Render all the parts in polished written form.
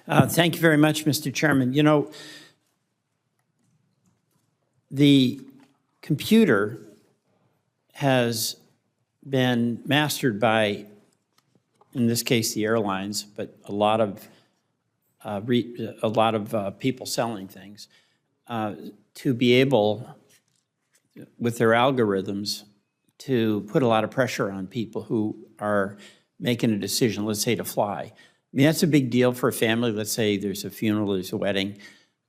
Thank you very much, Mr. Chairman. You know, the computer has been mastered by, in this case, the airlines, but a lot of people selling things, to be able, with their algorithms, to put a lot of pressure on people who are making a decision, let's say, to fly. I mean, that's a big deal for a family. Let's say there's a funeral, there's a wedding.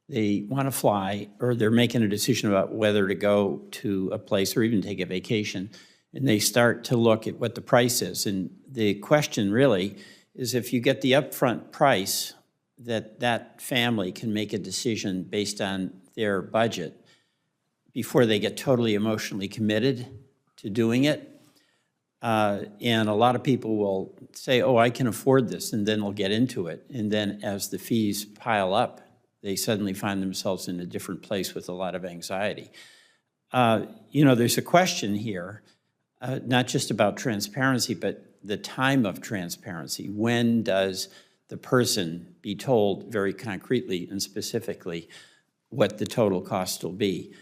They want to fly, or they're making a decision about whether to go to a place or even take a vacation, and they start to look at what the price is. And the question really is, if you get the upfront price, that family can make a decision based on their budget before they get totally emotionally committed to doing it. And a lot of people will say, oh, I can afford this, and then they'll get into it. And then as the fees pile up, they suddenly find themselves in a different place with a lot of anxiety. You know, there's a question here, not just about transparency, but the time of transparency. When does the person be told very concretely and specifically what the total cost will be?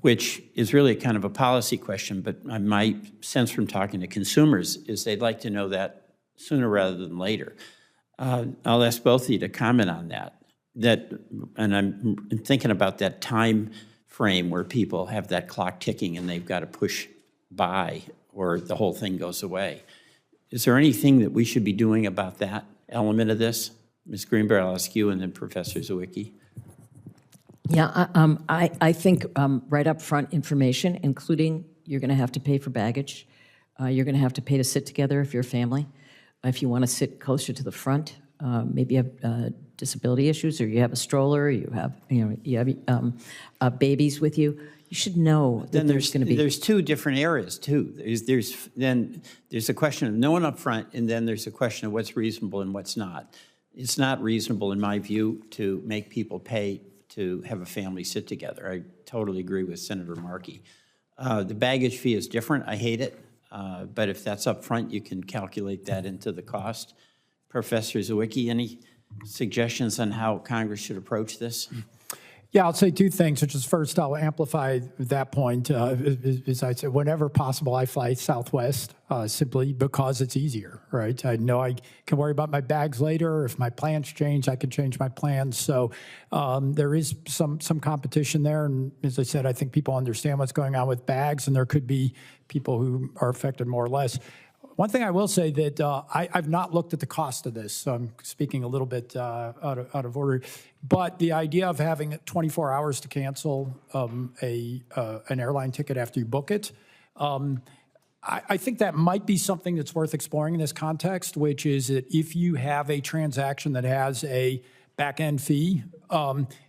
Which is really kind of a policy question, but my sense from talking to consumers is they'd like to know that sooner rather than later. I'll ask both of you to comment on that. And I'm thinking about that time frame where people have that clock ticking and they've got to push by or the whole thing goes away. Is there anything that we should be doing about that element of this? Ms. Greenberg, I'll ask you, and then Professor Zawicki. Yeah, I think right up front information, including you're going to have to pay for baggage. You're going to have to pay to sit together if you're a family. If you want to sit closer to the front, maybe you have disability issues, or you have a stroller, you have babies with you. You should know that then there's going to be. There's two different areas too. There's a question of knowing up front, and then there's a question of what's reasonable and what's not. It's not reasonable, in my view, to make people pay to have a family sit together. I totally agree with Senator Markey. The baggage fee is different. I hate it. But if that's up front, you can calculate that into the cost. Professor Zawicki, any suggestions on how Congress should approach this? Yeah, I'll say two things, which is first, I'll amplify that point. As I said, whenever possible, I fly Southwest simply because it's easier, right? I know I can worry about my bags later. If my plans change, I can change my plans. So there is some competition there. And as I said, I think people understand what's going on with bags, and there could be people who are affected more or less. One thing I will say that I've not looked at the cost of this, so I'm speaking a little bit out of order, but the idea of having 24 hours to cancel an airline ticket after you book it, I think that might be something that's worth exploring in this context, which is that if you have a transaction that has a back-end fee,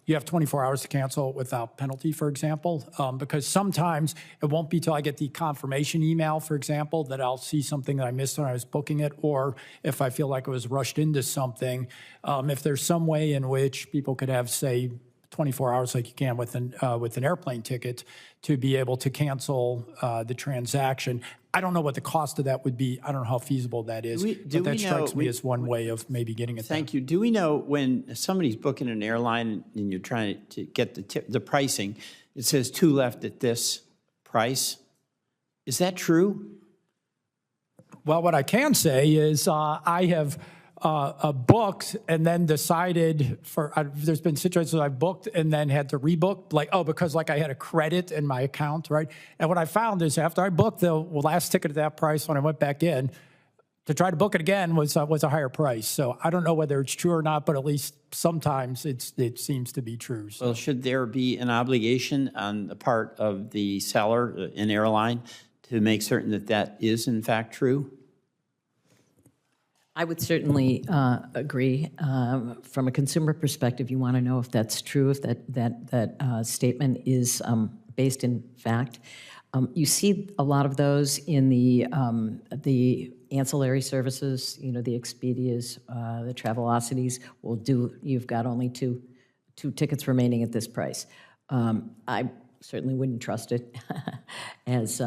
you have 24 hours to cancel without penalty, for example, because sometimes it won't be till I get the confirmation email, for example, that I'll see something that I missed when I was booking it, or if I feel like I was rushed into something. If there's some way in which people could have, say, 24 hours like you can with an airplane ticket to be able to cancel the transaction. I don't know what the cost of that would be. I don't know how feasible that is. But that strikes me as one way of maybe getting it. Thank you. Do we know when somebody's booking an airline and you're trying to get the pricing, it says two left at this price? Is that true? Well, what I can say is I have booked and then decided there's been situations where I booked and then had to rebook, because I had a credit in my account, right? And what I found is after I booked the last ticket at that price, when I went back in, to try to book it again was a higher price. So I don't know whether it's true or not, but at least sometimes it seems to be true. So. Well, should there be an obligation on the part of the seller, an airline, to make certain that that is in fact true? I would certainly agree. From a consumer perspective, you want to know if that's true, if that statement is based in fact. You see a lot of those in the ancillary services. You know, the Expedias, the Travelocities will do. You've got only two tickets remaining at this price. I certainly wouldn't trust it as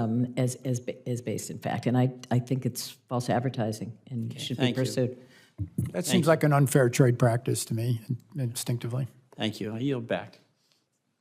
based in fact, and I think it's false advertising and should be pursued. That seems like an unfair trade practice to me, instinctively. Thank you. I yield back.